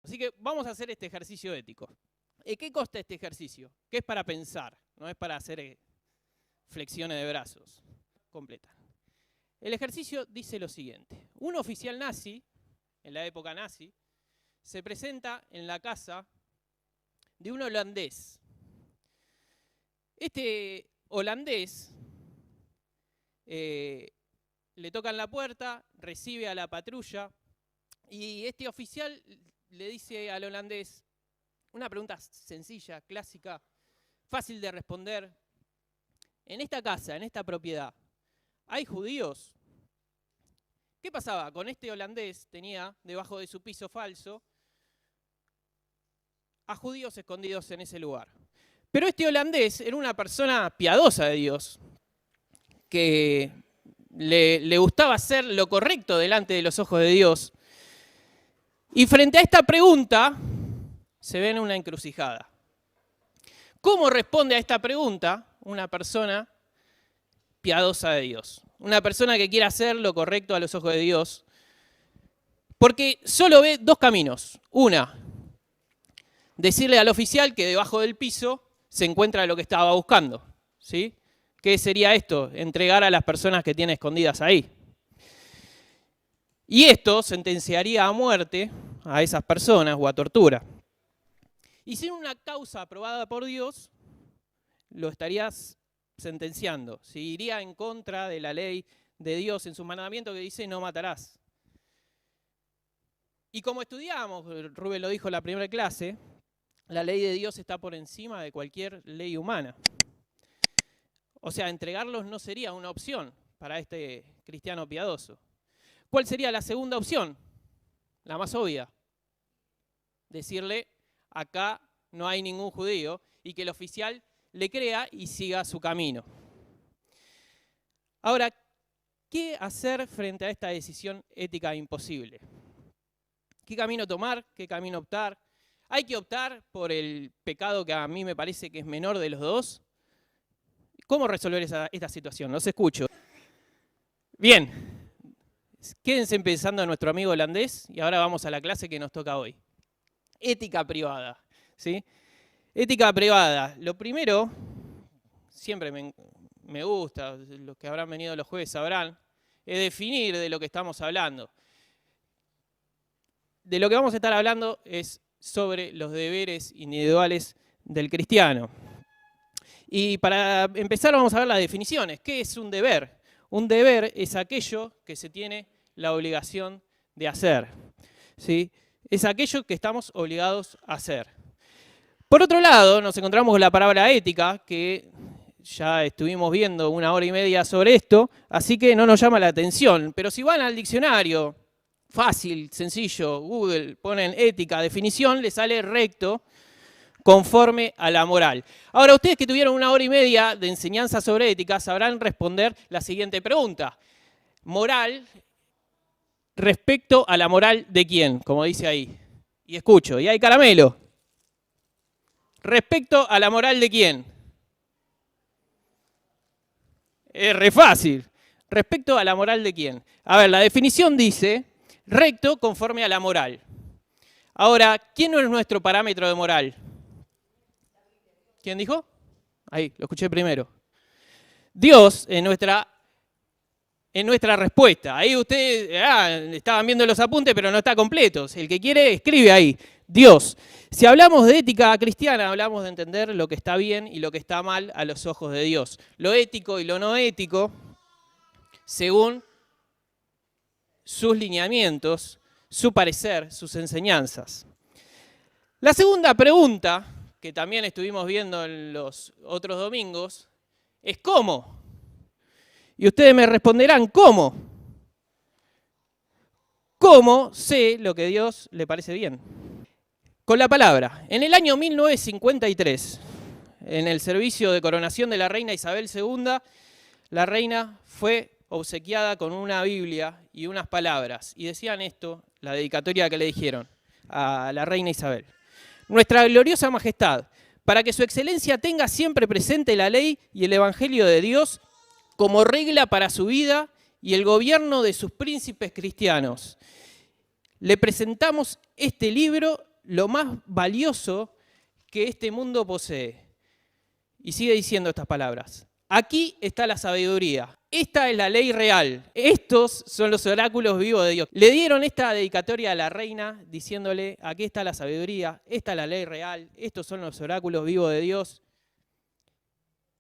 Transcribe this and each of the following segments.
Así que vamos a hacer este ejercicio ético. ¿Qué consta este ejercicio? Que es para pensar, no es para hacer flexiones de brazos completas. El ejercicio dice lo siguiente. Un oficial nazi, en la época nazi, se presenta en la casa de un holandés. Este holandés le tocan la puerta, recibe a la patrulla y este oficial le dice al holandés una pregunta sencilla, clásica, fácil de responder. En esta casa, en esta propiedad, ¿hay judíos? ¿Qué pasaba? Con este holandés tenía debajo de su piso falso a judíos escondidos en ese lugar. Pero este holandés era una persona piadosa de Dios, que le gustaba hacer lo correcto delante de los ojos de Dios. Y frente a esta pregunta, se ve en una encrucijada. ¿Cómo responde a esta pregunta una persona piadosa de Dios? Una persona que quiere hacer lo correcto a los ojos de Dios. Porque solo ve dos caminos. Una, decirle al oficial que debajo del piso se encuentra lo que estaba buscando. ¿Sí? ¿Qué sería esto? Entregar a las personas que tiene escondidas ahí. Y esto sentenciaría a muerte a esas personas o a tortura. Y sin una causa aprobada por Dios, lo estarías sentenciando. Si iría en contra de la ley de Dios en su mandamiento que dice no matarás. Y como estudiamos, Rubén lo dijo en la primera clase, la ley de Dios está por encima de cualquier ley humana. O sea, entregarlos no sería una opción para este cristiano piadoso. ¿Cuál sería la segunda opción? La más obvia. Decirle, acá no hay ningún judío, y que el oficial le crea y siga su camino. Ahora, ¿qué hacer frente a esta decisión ética imposible? ¿Qué camino tomar? ¿Qué camino optar? ¿Hay que optar por el pecado que a mí me parece que es menor de los dos? ¿Cómo resolver esta situación? Los escucho. Bien, quédense pensando en nuestro amigo holandés y ahora vamos a la clase que nos toca hoy. Ética privada, ¿sí? Ética privada. Lo primero, siempre me gusta, los que habrán venido los jueves sabrán, es definir de lo que estamos hablando. De lo que vamos a estar hablando es sobre los deberes individuales del cristiano. Y para empezar vamos a ver las definiciones. ¿Qué es un deber? Un deber es aquello que se tiene la obligación de hacer, ¿sí? Es aquello que estamos obligados a hacer. Por otro lado, nos encontramos con la palabra ética, que ya estuvimos viendo 1 hora y media sobre esto, así que no nos llama la atención. Pero si van al diccionario, fácil, sencillo, Google, ponen ética, definición, les sale recto, conforme a la moral. Ahora, ustedes que tuvieron 1 hora y media de enseñanza sobre ética, sabrán responder la siguiente pregunta. Moral, respecto a la moral de quién, como dice ahí. Y escucho, y hay caramelo. ¿Respecto a la moral de quién? Es re fácil. ¿Respecto a la moral de quién? A ver, la definición dice, recto conforme a la moral. Ahora, ¿quién no es nuestro parámetro de moral? ¿Quién dijo? Ahí, lo escuché primero. Dios en nuestra respuesta. Ahí ustedes estaban viendo los apuntes, pero no está completo. El que quiere, escribe ahí. Dios. Si hablamos de ética cristiana, hablamos de entender lo que está bien y lo que está mal a los ojos de Dios. Lo ético y lo no ético, según sus lineamientos, su parecer, sus enseñanzas. La segunda pregunta, que también estuvimos viendo en los otros domingos, es ¿cómo? Y ustedes me responderán, ¿cómo? ¿Cómo sé lo que a Dios le parece bien? Con la palabra. En el año 1953, en el servicio de coronación de la reina Isabel II, la reina fue obsequiada con una Biblia y unas palabras. Y decían esto, la dedicatoria que le dijeron a la reina Isabel. Nuestra gloriosa majestad, para que su excelencia tenga siempre presente la ley y el evangelio de Dios como regla para su vida y el gobierno de sus príncipes cristianos. Le presentamos este libro, lo más valioso que este mundo posee. Y sigue diciendo estas palabras. Aquí está la sabiduría. Esta es la ley real. Estos son los oráculos vivos de Dios. Le dieron esta dedicatoria a la reina diciéndole, aquí está la sabiduría, esta es la ley real, estos son los oráculos vivos de Dios.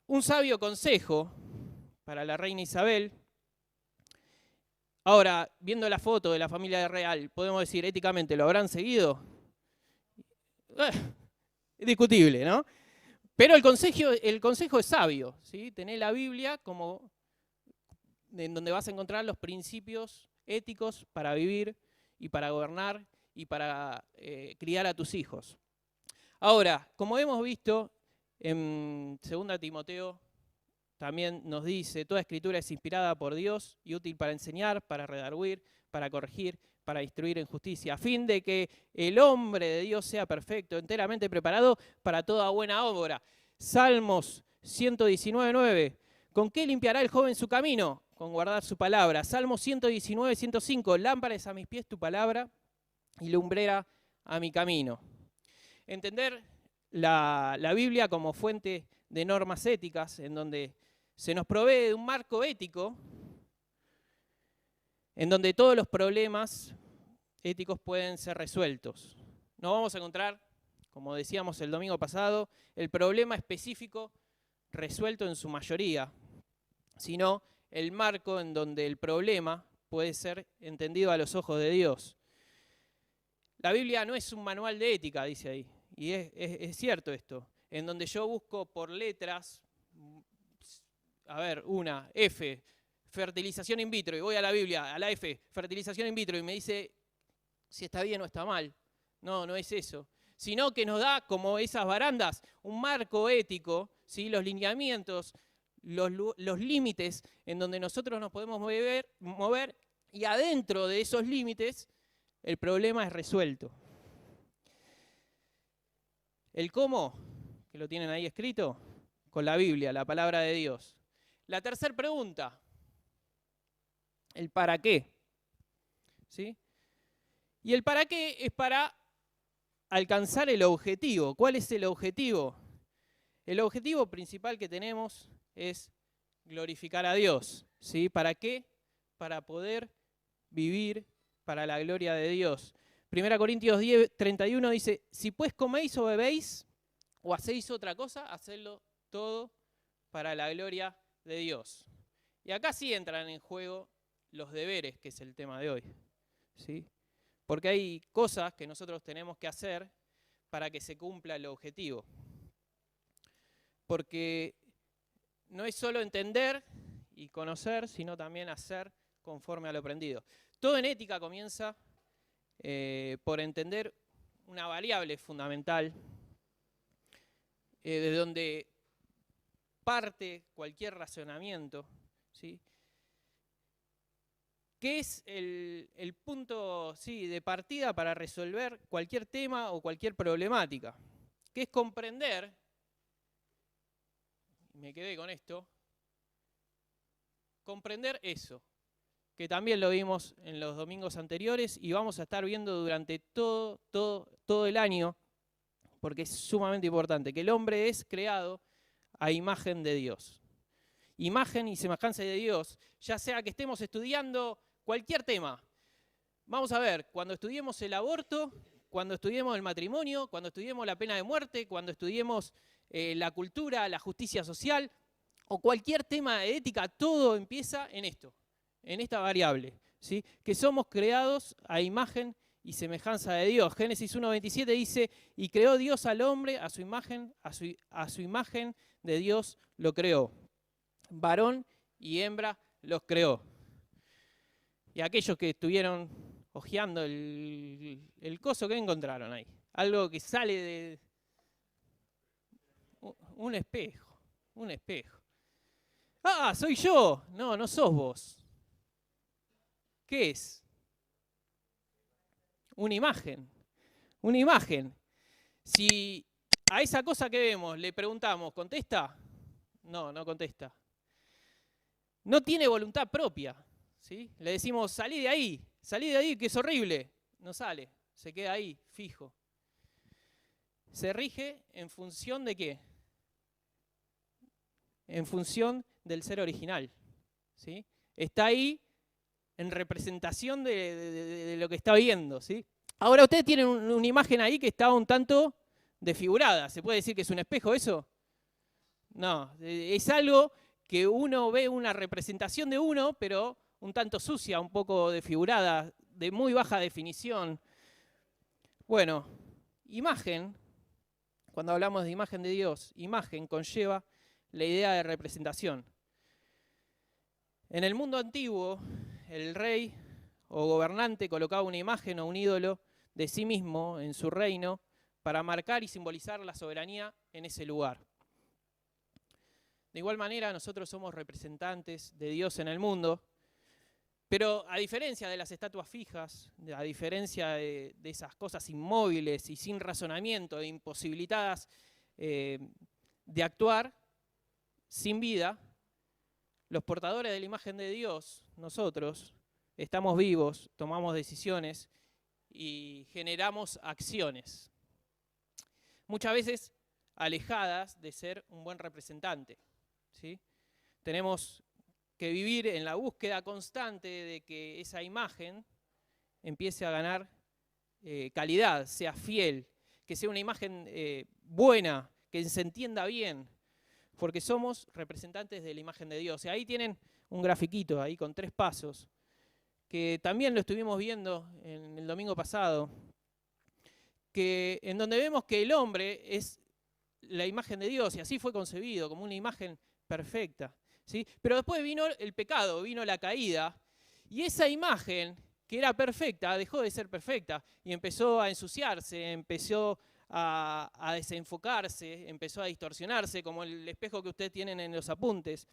Un sabio consejo para la reina Isabel. Ahora, viendo la foto de la familia real, podemos decir, éticamente, ¿lo habrán seguido? Es discutible, ¿no? Pero el consejo es sabio, ¿sí? Tenés la Biblia como en donde vas a encontrar los principios éticos para vivir y para gobernar y para criar a tus hijos. Ahora, como hemos visto, en 2 Timoteo también nos dice, toda escritura es inspirada por Dios y útil para enseñar, para redarguir, para corregir, para instruir en justicia, a fin de que el hombre de Dios sea perfecto, enteramente preparado para toda buena obra. Salmos 119:9. ¿Con qué limpiará el joven su camino? Con guardar su palabra. Salmos 119:105. Lámpara es a mis pies tu palabra y lumbrera a mi camino. Entender la Biblia como fuente de normas éticas, en donde se nos provee de un marco ético, en donde todos los problemas éticos pueden ser resueltos. No vamos a encontrar, como decíamos el domingo pasado, el problema específico resuelto en su mayoría, sino el marco en donde el problema puede ser entendido a los ojos de Dios. La Biblia no es un manual de ética, dice ahí, y es cierto esto, en donde yo busco por letras, a ver, una, F, fertilización in vitro, y voy a la Biblia, a la F, fertilización in vitro, y me dice si está bien o está mal. No, no es eso. Sino que nos da, como esas barandas, un marco ético, ¿sí? Los lineamientos, los límites en donde nosotros nos podemos mover, y adentro de esos límites el problema es resuelto. El cómo, que lo tienen ahí escrito, con la Biblia, la palabra de Dios. La tercera pregunta, el para qué. ¿Sí? Y el para qué es para alcanzar el objetivo. ¿Cuál es el objetivo? El objetivo principal que tenemos es glorificar a Dios. ¿Sí? ¿Para qué? Para poder vivir para la gloria de Dios. 1 Corintios 10:31 dice, si pues coméis o bebéis o hacéis otra cosa, hacedlo todo para la gloria de Dios. Y acá sí entran en juego los deberes, que es el tema de hoy. ¿Sí? Porque hay cosas que nosotros tenemos que hacer para que se cumpla el objetivo. Porque no es solo entender y conocer, sino también hacer conforme a lo aprendido. Todo en ética comienza por entender una variable fundamental, de donde parte cualquier razonamiento, ¿sí? Que es el punto, sí, de partida para resolver cualquier tema o cualquier problemática, que es comprender, me quedé con esto, comprender eso, que también lo vimos en los domingos anteriores y vamos a estar viendo durante todo el año, porque es sumamente importante, que el hombre es creado a imagen de Dios. Imagen y semejanza de Dios, ya sea que estemos estudiando cualquier tema. Vamos a ver, cuando estudiemos el aborto, cuando estudiemos el matrimonio, cuando estudiemos la pena de muerte, cuando estudiemos la cultura, la justicia social, o cualquier tema de ética, todo empieza en esto, en esta variable, ¿sí? Que somos creados a imagen y semejanza de Dios. Génesis 1:27 dice, y creó Dios al hombre a su imagen, a su imagen de Dios lo creó. Varón y hembra los creó. Y aquellos que estuvieron hojeando el coso, ¿qué encontraron ahí? Algo que sale de un espejo, un espejo. ¡Ah, soy yo! No, no sos vos. ¿Qué es? Una imagen. Una imagen. Si a esa cosa que vemos le preguntamos, ¿contesta? No, no contesta. No tiene voluntad propia. ¿Sí? Le decimos, salí de ahí, que es horrible. No sale, se queda ahí, fijo. se rige en función de ¿qué? En función del ser original, ¿sí? Está ahí en representación de lo que está viendo, ¿sí? Ahora ustedes tienen una imagen ahí que está un tanto desfigurada. ¿Se puede decir que es un espejo eso? No, es algo que uno ve una representación de uno, pero un tanto sucia, un poco desfigurada, de muy baja definición. Bueno, imagen, cuando hablamos de imagen de Dios, imagen conlleva la idea de representación. En el mundo antiguo, el rey o gobernante colocaba una imagen o un ídolo de sí mismo en su reino para marcar y simbolizar la soberanía en ese lugar. De igual manera, nosotros somos representantes de Dios en el mundo, pero a diferencia de las estatuas fijas, a diferencia de esas cosas inmóviles y sin razonamiento, imposibilitadas de actuar, sin vida, los portadores de la imagen de Dios, nosotros, estamos vivos, tomamos decisiones y generamos acciones, muchas veces alejadas de ser un buen representante, ¿sí? Tenemos que vivir en la búsqueda constante de que esa imagen empiece a ganar calidad, sea fiel, que sea una imagen buena, que se entienda bien, porque somos representantes de la imagen de Dios. Y ahí tienen un grafiquito ahí con 3 pasos, que también lo estuvimos viendo en el domingo pasado, en donde vemos que el hombre es la imagen de Dios y así fue concebido, como una imagen perfecta, ¿sí? Pero después vino el pecado, vino la caída, y esa imagen que era perfecta dejó de ser perfecta y empezó a ensuciarse, empezó a desenfocarse, empezó a distorsionarse, como el espejo que ustedes tienen en los apuntes.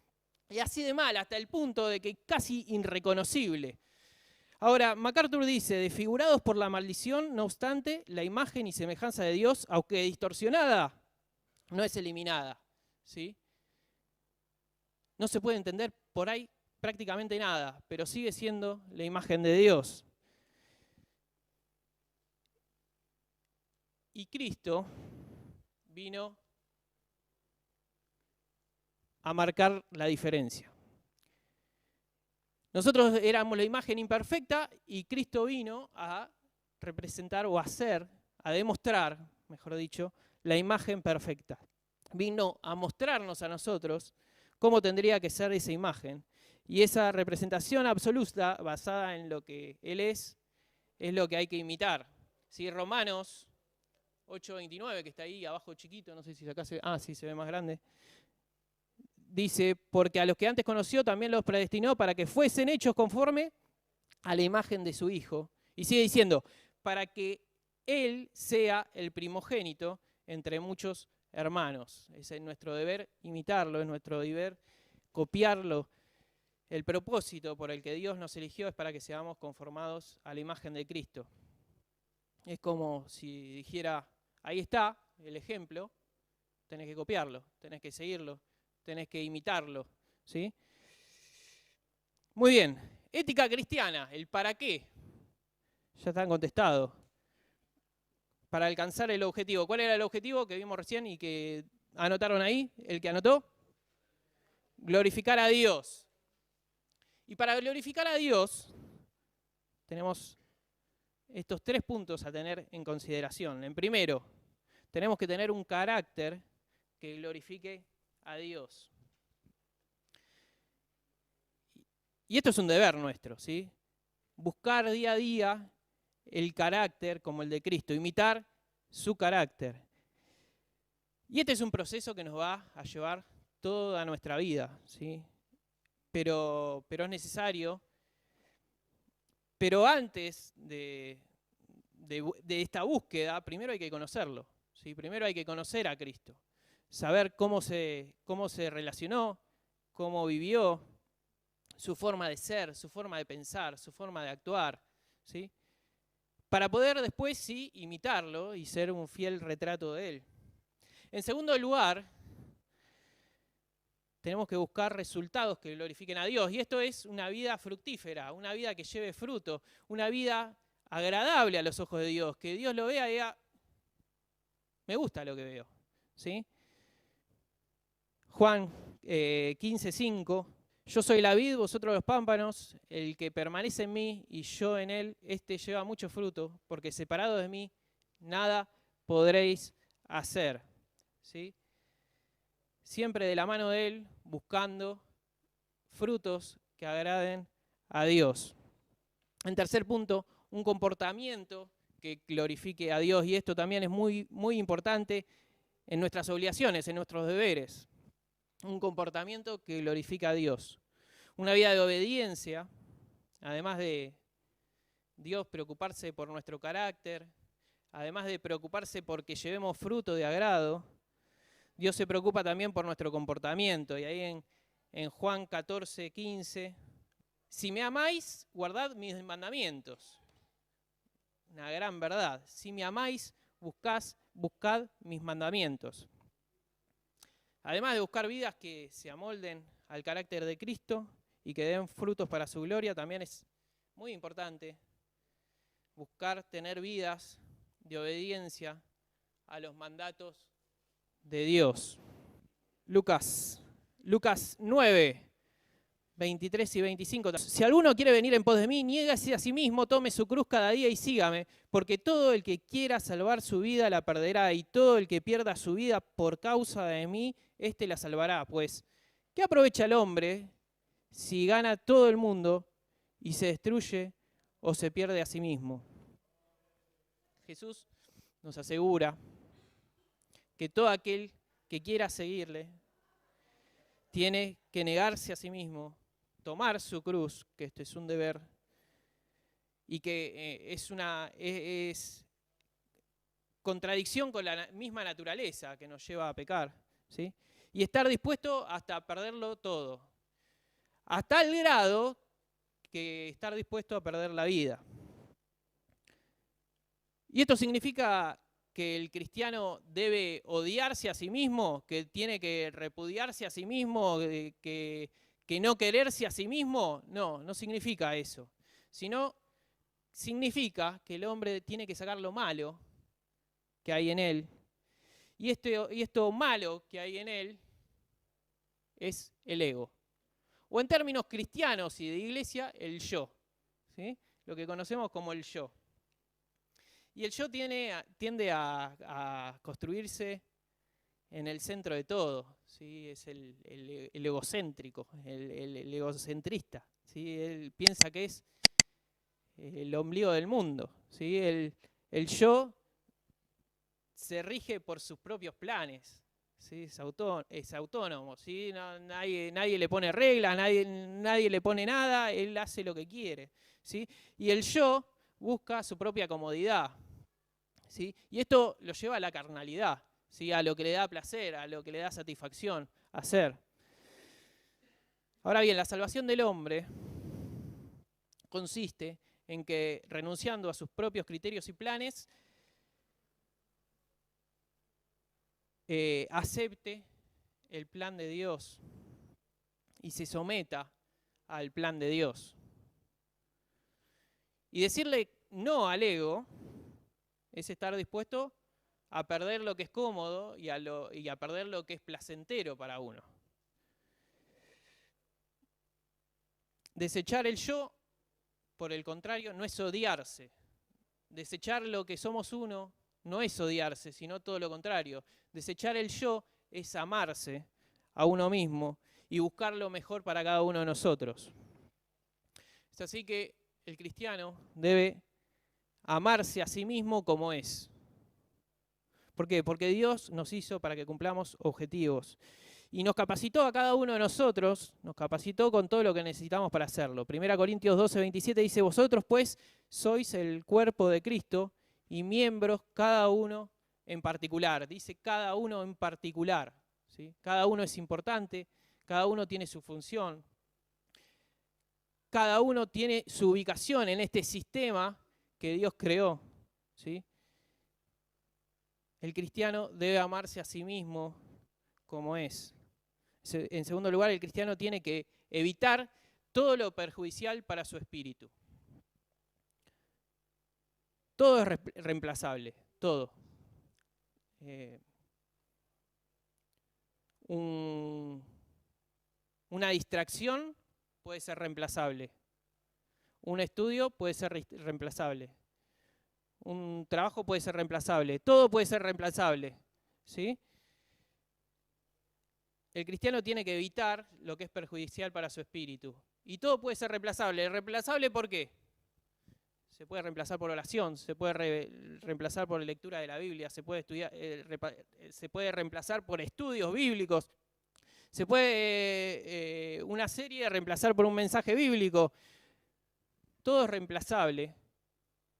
Y así de mal, hasta el punto de que casi irreconocible. Ahora, MacArthur dice, desfigurados por la maldición, no obstante, la imagen y semejanza de Dios, aunque distorsionada, no es eliminada, ¿sí? No se puede entender por ahí prácticamente nada, pero sigue siendo la imagen de Dios. Y Cristo vino a marcar la diferencia. Nosotros éramos la imagen imperfecta y Cristo vino a representar o a hacer, a demostrar, mejor dicho, la imagen perfecta. Vino a mostrarnos a nosotros cómo tendría que ser esa imagen. Y esa representación absoluta, basada en lo que Él es lo que hay que imitar. ¿Sí? Romanos 8:29, que está ahí abajo chiquito, no sé si acá se... sí, se ve más grande. Dice, porque a los que antes conoció también los predestinó para que fuesen hechos conforme a la imagen de su Hijo. Y sigue diciendo, para que Él sea el primogénito entre muchos hermanos. Es nuestro deber imitarlo, es nuestro deber copiarlo. El propósito por el que Dios nos eligió es para que seamos conformados a la imagen de Cristo. Es como si dijera, ahí está el ejemplo, tenés que copiarlo, tenés que seguirlo, tenés que imitarlo, ¿sí? Muy bien, ética cristiana, el para qué. Ya están contestados. Para alcanzar el objetivo. ¿Cuál era el objetivo que vimos recién y que anotaron ahí? ¿El que anotó? Glorificar a Dios. Y para glorificar a Dios tenemos estos 3 puntos a tener en consideración. En primero, tenemos que tener un carácter que glorifique a Dios. Y esto es un deber nuestro, ¿sí? Buscar día a día el carácter como el de Cristo, imitar su carácter. Y este es un proceso que nos va a llevar toda nuestra vida, ¿sí? Pero es necesario. Pero antes de esta búsqueda, primero hay que conocerlo, ¿sí? Primero hay que conocer a Cristo, saber cómo se relacionó, cómo vivió, su forma de ser, su forma de pensar, su forma de actuar, ¿sí? Para poder después sí imitarlo y ser un fiel retrato de él. En segundo lugar, tenemos que buscar resultados que glorifiquen a Dios. Y esto es una vida fructífera, una vida que lleve fruto, una vida agradable a los ojos de Dios. Que Dios lo vea y diga, me gusta lo que veo. ¿Sí? Juan 15:5, yo soy la vid, vosotros los pámpanos, el que permanece en mí y yo en él, este lleva mucho fruto, porque separado de mí nada podréis hacer. ¿Sí? Siempre de la mano de él, buscando frutos que agraden a Dios. En tercer punto, un comportamiento que glorifique a Dios, y esto también es muy, muy importante en nuestras obligaciones, en nuestros deberes. Un comportamiento que glorifica a Dios. Una vida de obediencia, además de Dios preocuparse por nuestro carácter, además de preocuparse porque llevemos fruto de agrado, Dios se preocupa también por nuestro comportamiento. Y ahí en Juan 14:15, si me amáis, guardad mis mandamientos. Una gran verdad. Si me amáis, buscad mis mandamientos. Además de buscar vidas que se amolden al carácter de Cristo y que den frutos para su gloria, también es muy importante buscar tener vidas de obediencia a los mandatos de Dios. Lucas 9, 23 y 25. Si alguno quiere venir en pos de mí, niégase a sí mismo, tome su cruz cada día y sígame, porque todo el que quiera salvar su vida la perderá, y todo el que pierda su vida por causa de mí, éste la salvará. Pues, ¿qué aprovecha el hombre si gana todo el mundo y se destruye o se pierde a sí mismo? Jesús nos asegura que todo aquel que quiera seguirle tiene que negarse a sí mismo, tomar su cruz, que esto es un deber, y que es contradicción con la misma naturaleza que nos lleva a pecar, ¿sí? Y estar dispuesto hasta perderlo todo, hasta el grado que estar dispuesto a perder la vida. Y esto significa que el cristiano debe odiarse a sí mismo, que tiene que repudiarse a sí mismo, que no quererse a sí mismo. No, no significa eso. Sino significa que el hombre tiene que sacar lo malo que hay en él. Y esto malo que hay en él es el ego. O en términos cristianos y de iglesia, el yo. ¿Sí? Lo que conocemos como el yo. Y el yo tiende a construirse en el centro de todo, ¿sí? Es el egocéntrico, el egocentrista, ¿sí? Él piensa que es el ombligo del mundo, ¿sí? El yo se rige por sus propios planes, ¿sí? Es autónomo, ¿sí? Nadie le pone reglas, nadie le pone nada, él hace lo que quiere, ¿sí? Y el yo busca su propia comodidad. ¿Sí? Y esto lo lleva a la carnalidad, ¿sí? A lo que le da placer, a lo que le da satisfacción hacer. Ahora bien, la salvación del hombre consiste en que, renunciando a sus propios criterios y planes, acepte el plan de Dios y se someta al plan de Dios. Y decirle no al ego es estar dispuesto a perder lo que es cómodo y a perder lo que es placentero para uno. Desechar el yo, por el contrario, no es odiarse. Desechar lo que somos uno no es odiarse, sino todo lo contrario. Desechar el yo es amarse a uno mismo y buscar lo mejor para cada uno de nosotros. Es así que el cristiano debe amarse a sí mismo como es. ¿Por qué? Porque Dios nos hizo para que cumplamos objetivos. Y nos capacitó a cada uno de nosotros, nos capacitó con todo lo que necesitamos para hacerlo. 1 Corintios 12:27 dice, vosotros pues sois el cuerpo de Cristo y miembros cada uno en particular. Dice cada uno en particular, ¿sí? Cada uno es importante, cada uno tiene su función, cada uno tiene su ubicación en este sistema que Dios creó, ¿sí? El cristiano debe amarse a sí mismo como es. En segundo lugar, el cristiano tiene que evitar todo lo perjudicial para su espíritu. Todo es reemplazable, todo. una distracción puede ser reemplazable. Un estudio puede ser reemplazable. Un trabajo puede ser reemplazable. Todo puede ser reemplazable, ¿sí? El cristiano tiene que evitar lo que es perjudicial para su espíritu. Y todo puede ser reemplazable. ¿Reemplazable por qué? Se puede reemplazar por oración, se puede reemplazar por lectura de la Biblia, se puede reemplazar por estudios bíblicos, se puede una serie reemplazar por un mensaje bíblico. Todo es reemplazable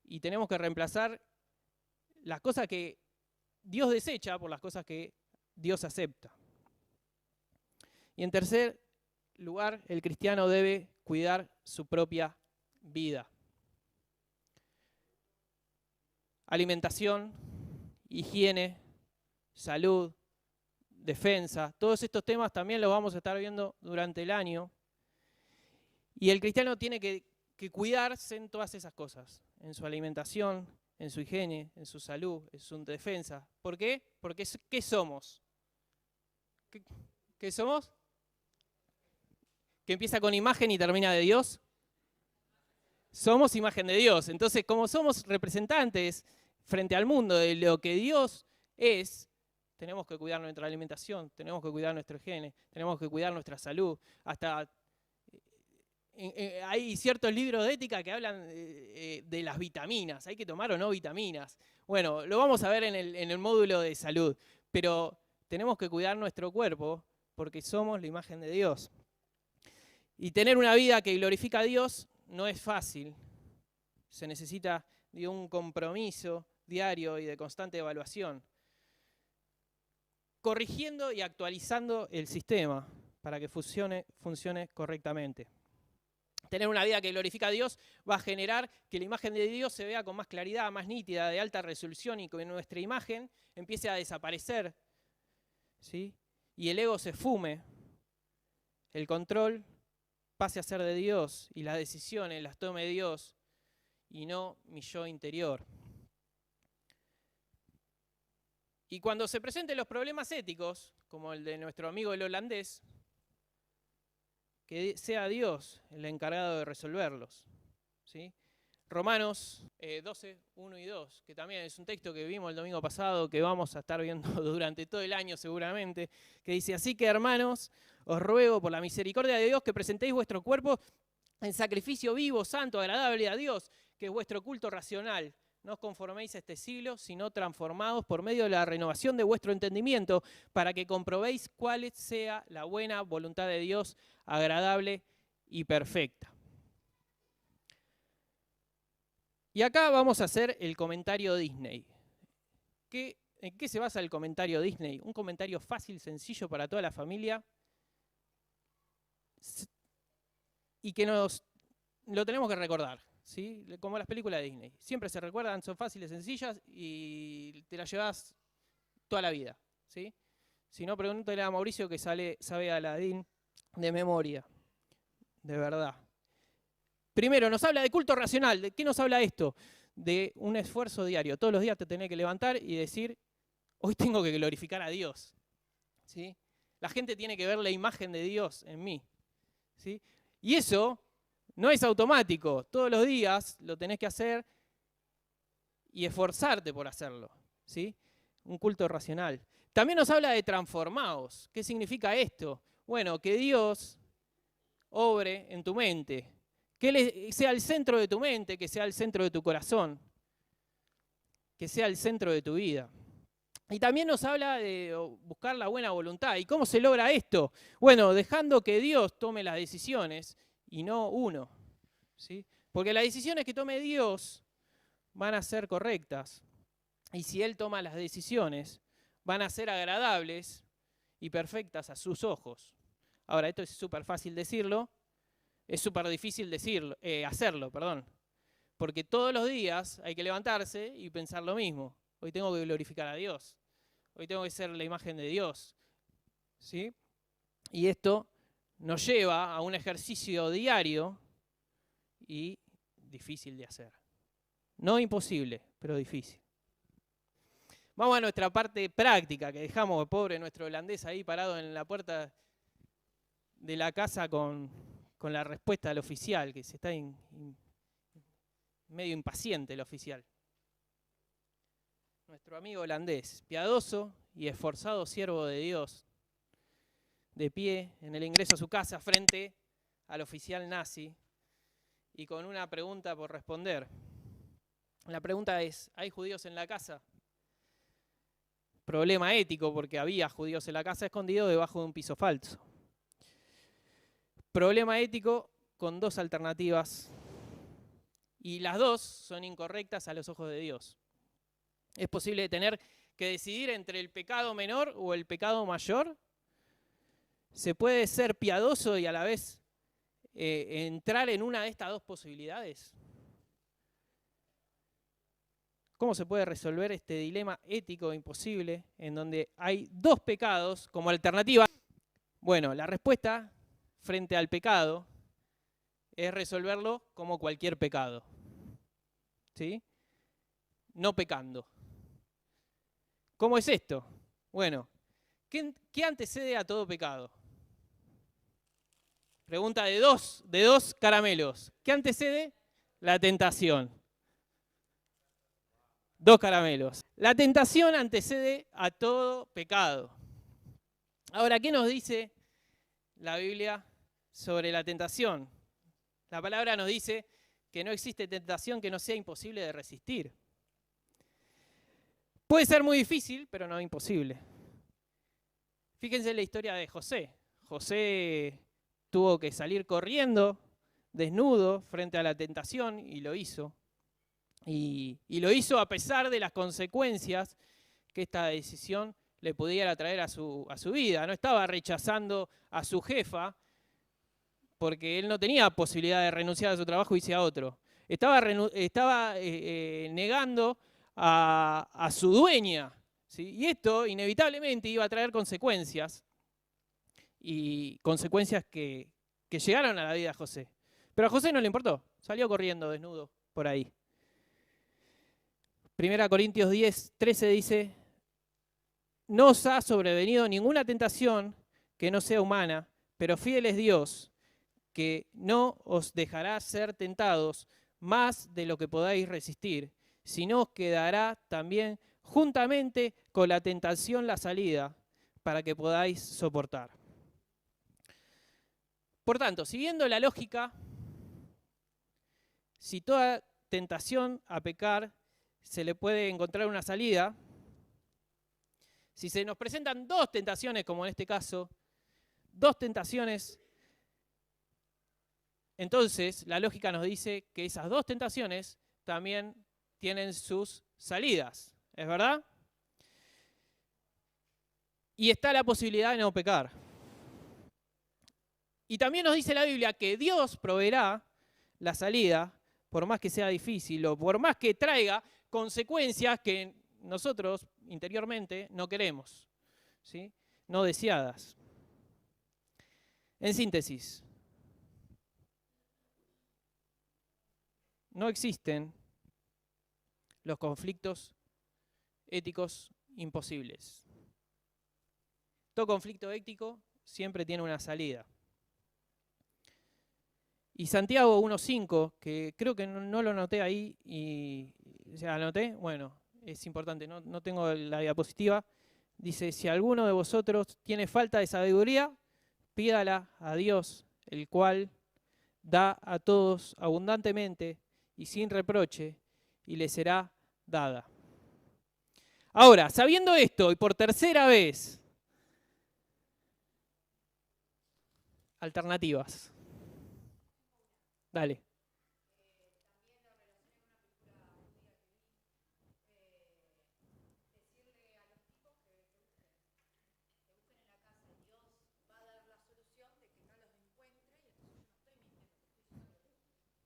y tenemos que reemplazar las cosas que Dios desecha por las cosas que Dios acepta. Y en tercer lugar, el cristiano debe cuidar su propia vida. Alimentación, higiene, salud, defensa, todos estos temas también los vamos a estar viendo durante el año. Y el cristiano tiene que cuidarse en todas esas cosas, en su alimentación, en su higiene, en su salud, en su defensa. ¿Por qué? Porque ¿qué somos? ¿Qué somos? ¿Que empieza con imagen y termina de Dios? Somos imagen de Dios. Entonces, como somos representantes frente al mundo de lo que Dios es, tenemos que cuidar nuestra alimentación, tenemos que cuidar nuestro higiene, tenemos que cuidar nuestra salud. Hasta hay ciertos libros de ética que hablan de las vitaminas. ¿Hay que tomar o no vitaminas? Bueno, lo vamos a ver en el módulo de salud. Pero tenemos que cuidar nuestro cuerpo porque somos la imagen de Dios. Y tener una vida que glorifica a Dios no es fácil. Se necesita de un compromiso diario y de constante evaluación. Corrigiendo y actualizando el sistema para que funcione correctamente. Tener una vida que glorifica a Dios va a generar que la imagen de Dios se vea con más claridad, más nítida, de alta resolución y que nuestra imagen empiece a desaparecer, ¿sí? Y el ego se esfume, el control pase a ser de Dios y las decisiones las tome Dios y no mi yo interior. Y cuando se presenten los problemas éticos, como el de nuestro amigo el holandés, que sea Dios el encargado de resolverlos, ¿sí? Romanos 12, 1 y 2, que también es un texto que vimos el domingo pasado, que vamos a estar viendo durante todo el año seguramente, que dice: así que, hermanos, os ruego por la misericordia de Dios que presentéis vuestro cuerpo en sacrificio vivo, santo, agradable a Dios, que es vuestro culto racional. No os conforméis a este siglo, sino transformados por medio de la renovación de vuestro entendimiento, para que comprobéis cuál sea la buena voluntad de Dios, agradable y perfecta. Y acá vamos a hacer el comentario Disney. ¿En qué se basa el comentario Disney? Un comentario fácil, sencillo para toda la familia y que lo tenemos que recordar, ¿sí? Como las películas de Disney. Siempre se recuerdan, son fáciles, sencillas y te las llevas toda la vida, ¿sí? Si no, pregúntale a Mauricio que sabe Aladín de memoria, de verdad. Primero, nos habla de culto racional. ¿De qué nos habla esto? De un esfuerzo diario. Todos los días te tenés que levantar y decir: hoy tengo que glorificar a Dios, ¿sí? La gente tiene que ver la imagen de Dios en mí, ¿sí? Y eso no es automático. Todos los días lo tenés que hacer y esforzarte por hacerlo, ¿sí? Un culto racional. También nos habla de transformados. ¿Qué significa esto? Bueno, que Dios obre en tu mente. Que Él sea el centro de tu mente, que sea el centro de tu corazón, que sea el centro de tu vida. Y también nos habla de buscar la buena voluntad. ¿Y cómo se logra esto? Bueno, dejando que Dios tome las decisiones y no uno, ¿sí? Porque las decisiones que tome Dios van a ser correctas. Y si Él toma las decisiones, van a ser agradables y perfectas a sus ojos. Ahora, esto es súper fácil decirlo. Es súper difícil hacerlo, porque todos los días hay que levantarse y pensar lo mismo. Hoy tengo que glorificar a Dios, hoy tengo que ser la imagen de Dios, ¿sí? Y esto nos lleva a un ejercicio diario y difícil de hacer. No imposible, pero difícil. Vamos a nuestra parte práctica, que dejamos, pobre nuestro holandés ahí parado en la puerta de la casa con la respuesta del oficial, que se está medio impaciente el oficial. Nuestro amigo holandés, piadoso y esforzado siervo de Dios, de pie en el ingreso a su casa frente al oficial nazi y con una pregunta por responder. La pregunta es, ¿hay judíos en la casa? Problema ético, porque había judíos en la casa escondidos debajo de un piso falso. Problema ético con dos alternativas y las dos son incorrectas a los ojos de Dios. ¿Es posible tener que decidir entre el pecado menor o el pecado mayor? ¿Se puede ser piadoso y a la vez entrar en una de estas dos posibilidades? ¿Cómo se puede resolver este dilema ético imposible en donde hay dos pecados como alternativa? Bueno, la respuesta frente al pecado es resolverlo como cualquier pecado, ¿sí? No pecando. ¿Cómo es esto? Bueno, ¿qué antecede a todo pecado? Pregunta de dos caramelos. ¿Qué antecede? La tentación. 2 caramelos. La tentación antecede a todo pecado. Ahora, ¿qué nos dice la Biblia sobre la tentación? La palabra nos dice que no existe tentación que no sea imposible de resistir. Puede ser muy difícil, pero no imposible. Fíjense en la historia de José. José tuvo que salir corriendo, desnudo, frente a la tentación, y lo hizo. Y lo hizo a pesar de las consecuencias que esta decisión le pudiera traer a su vida. No estaba rechazando a su jefa porque él no tenía posibilidad de renunciar a su trabajo y irse a otro. Estaba negando a su dueña, ¿sí? Y esto inevitablemente iba a traer consecuencias, y consecuencias que llegaron a la vida de José. Pero a José no le importó, salió corriendo desnudo por ahí. 1 Corintios 10:13 dice: no os ha sobrevenido ninguna tentación que no sea humana, pero fiel es Dios, que no os dejará ser tentados más de lo que podáis resistir, sino os quedará también juntamente con la tentación la salida, para que podáis soportar. Por tanto, siguiendo la lógica, si toda tentación a pecar se le puede encontrar una salida, si se nos presentan dos tentaciones, como en este caso, dos tentaciones, entonces la lógica nos dice que esas dos tentaciones también tienen sus salidas, ¿es verdad? Y está la posibilidad de no pecar. Y también nos dice la Biblia que Dios proveerá la salida, por más que sea difícil o por más que traiga consecuencias que nosotros interiormente no queremos, ¿sí? No deseadas. En síntesis, no existen los conflictos éticos imposibles. Todo conflicto ético siempre tiene una salida. Y Santiago 1:5, que creo que no lo anoté ahí, y ¿ya anoté? Bueno, es importante, no tengo la diapositiva. Dice: si alguno de vosotros tiene falta de sabiduría, pídala a Dios, el cual da a todos abundantemente y sin reproche, y le será dada. Ahora, sabiendo esto, y por tercera vez, alternativas. Dale.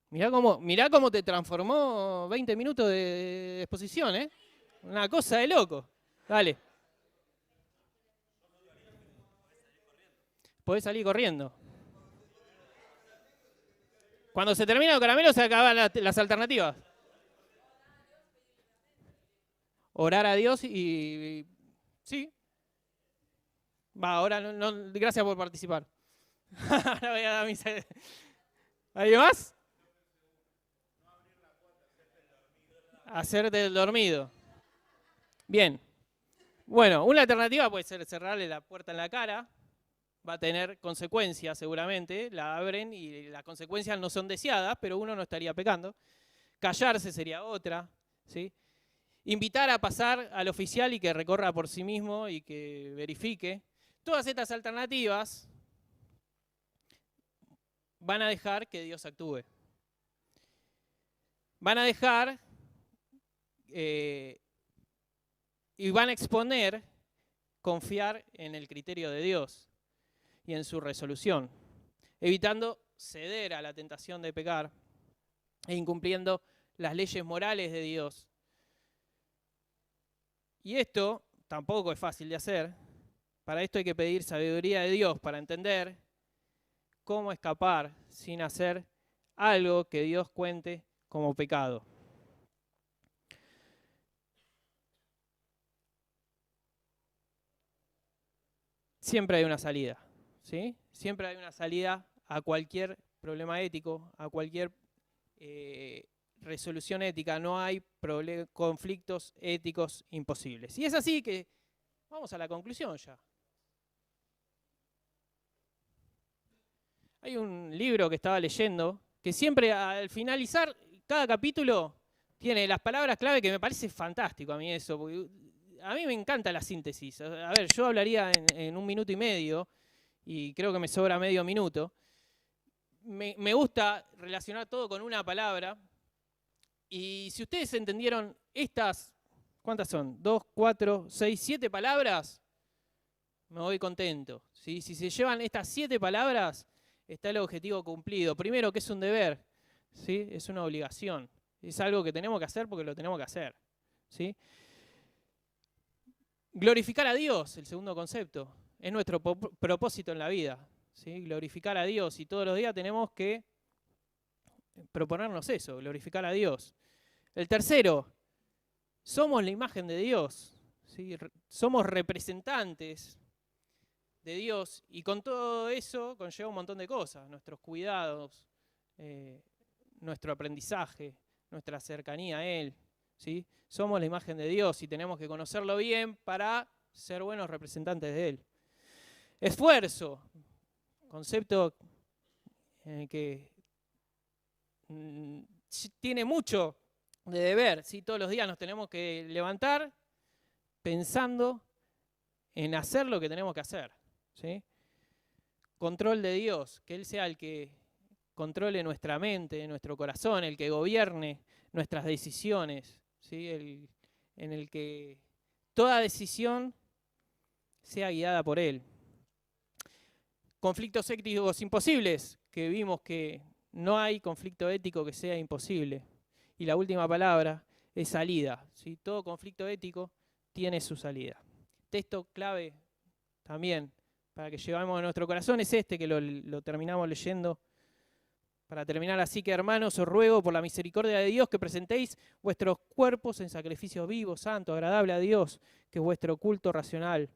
Mirá cómo te transformó 20 minutos de exposición, ¿eh? Una cosa de loco. Dale. Podés salir corriendo. Cuando se termina el caramelo se acaban las alternativas. orar a Dios sí. Ahora gracias por participar. Ahora voy a dar mis... ¿Alguien más? Hacerte el dormido. Bien. Bueno, una alternativa puede ser cerrarle la puerta en la cara. Va a tener consecuencias seguramente. La abren y las consecuencias no son deseadas, pero uno no estaría pecando. Callarse sería otra, ¿sí? Invitar a pasar al oficial y que recorra por sí mismo y que verifique. Todas estas alternativas van a dejar que Dios actúe. Van a dejar y van a exponer confiar en el criterio de Dios y en su resolución, evitando ceder a la tentación de pecar e incumpliendo las leyes morales de Dios. Y esto tampoco es fácil de hacer. Para esto hay que pedir sabiduría de Dios para entender cómo escapar sin hacer algo que Dios cuente como pecado. Siempre hay una salida, ¿sí? Siempre hay una salida a cualquier problema ético, a cualquier resolución ética. No hay conflictos éticos imposibles. Y es así que vamos a la conclusión ya. Hay un libro que estaba leyendo que siempre al finalizar cada capítulo tiene las palabras clave que me parece fantástico a mí eso, porque a mí me encanta la síntesis. A ver, yo hablaría en 1 minuto y medio y creo que me sobra medio minuto. Me gusta relacionar todo con una palabra y si ustedes entendieron estas, ¿cuántas son? 2, 4, 6, 7 palabras, me voy contento. ¿Sí? Si se llevan estas 7 palabras, está el objetivo cumplido. Primero, que es un deber, ¿sí? Es una obligación. Es algo que tenemos que hacer porque lo tenemos que hacer, ¿sí? Glorificar a Dios, el segundo concepto, es nuestro propósito en la vida, ¿sí? Glorificar a Dios y todos los días tenemos que proponernos eso, glorificar a Dios. El tercero, somos la imagen de Dios, ¿sí? Somos representantes de Dios y con todo eso conlleva un montón de cosas, nuestros cuidados, nuestro aprendizaje, nuestra cercanía a Él, ¿sí? Somos la imagen de Dios y tenemos que conocerlo bien para ser buenos representantes de Él. Esfuerzo, concepto que tiene mucho de deber, ¿sí? Todos los días nos tenemos que levantar pensando en hacer lo que tenemos que hacer, ¿sí? Control de Dios, que Él sea el que controle nuestra mente, nuestro corazón, el que gobierne nuestras decisiones, ¿sí? En el que toda decisión sea guiada por Él. Conflictos éticos imposibles, que vimos que no hay conflicto ético que sea imposible. Y la última palabra es salida, ¿sí? Todo conflicto ético tiene su salida. Texto clave también para que llevemos a nuestro corazón es este, que lo terminamos leyendo. Para terminar, así que hermanos, os ruego por la misericordia de Dios que presentéis vuestros cuerpos en sacrificio vivo, santo, agradable a Dios, que es vuestro culto racional.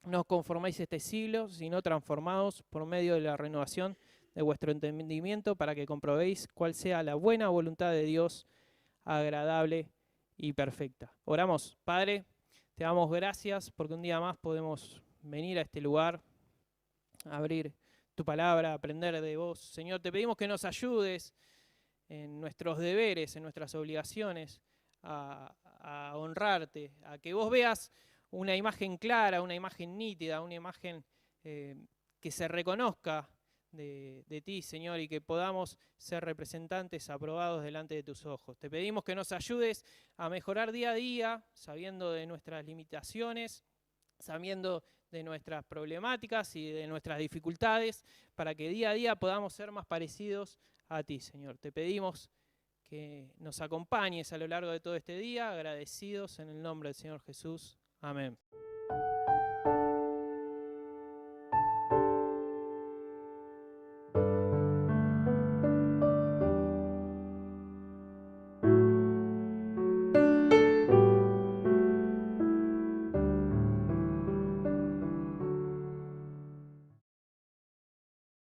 No os conformáis a este siglo, sino transformados por medio de la renovación de vuestro entendimiento para que comprobéis cuál sea la buena voluntad de Dios, agradable y perfecta. Oramos. Padre, te damos gracias porque un día más podemos venir a este lugar, a abrir tu palabra, a aprender de vos. Señor, te pedimos que nos ayudes en nuestros deberes, en nuestras obligaciones, a honrarte, a que vos veas una imagen clara, una imagen nítida, una imagen que se reconozca de ti, Señor, y que podamos ser representantes aprobados delante de tus ojos. Te pedimos que nos ayudes a mejorar día a día, sabiendo de nuestras limitaciones, sabiendo de nuestras problemáticas y de nuestras dificultades, para que día a día podamos ser más parecidos a ti, Señor. Te pedimos que nos acompañes a lo largo de todo este día, agradecidos en el nombre del Señor Jesús. Amén.